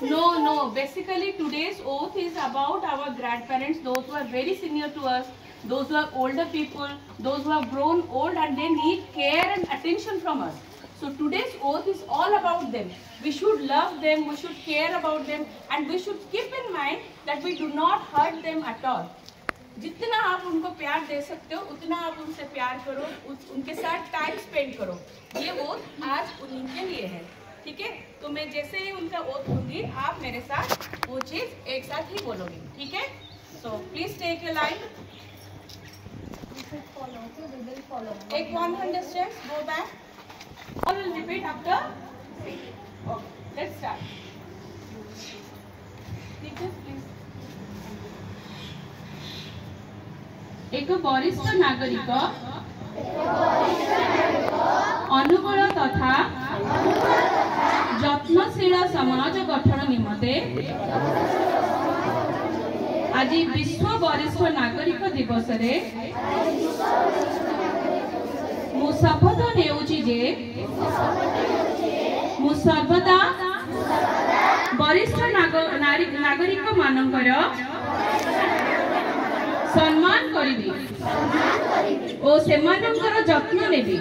No. Basically, today's oath is about our grandparents, those who are very senior to us, those who are older people, those who have grown old and they need care and attention from us. So today's oath is all about them. We should love them, we should care about them, and we should keep in mind that we do not hurt them at all. जितना आप उनको प्यार दे सकते हो उतना आप उनसे प्यार करो, उनके साथ टाइम स्पेंड करो। ये ओथ आज उन्हीं के लिए है, ठीक है? तो मैं जैसे ही उनका ओथ दूंगी आप मेरे साथ वो चीज एक साथ ही बोलोगी, ठीक है? So please take a line, take 100 steps, go back. All will repeat after 3. Okay, let's start. Teachers, please. एक वरिष्ठ नागरिक अनुकूल तथा যত্নশীল समाज गठन निमते आज विश्व वरिष्ठ नागरिक दिवस रे मु शपथ नेउची जे मु सर्वदा वरिष्ठ नागरिक मानकर सम्मान करिबी ओ सेमानकर जत्न नेबी,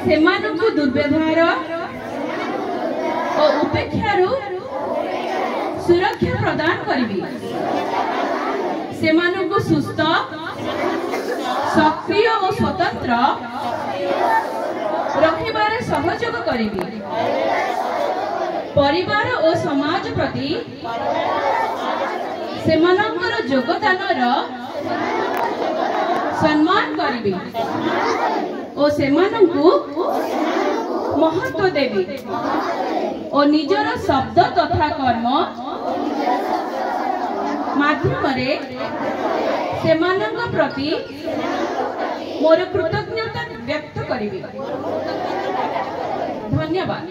सेमानकु दुर्व्यवहार और उपेक्षारु सुरक्षा प्रदान करिबी, सेमानकु सुस्थ सक्रिय और स्वतंत्र रखिबारे सहयोग करिबी, परिवार और समाज प्रति सेमानकर योगदानर सम्मान करिबी और सेमानकु महत्व देबी और निजर शब्द तथा कर्म माध्यम रे सेमानक प्रति मोर कृतज्ञता व्यक्त करिबी। धन्यवाद।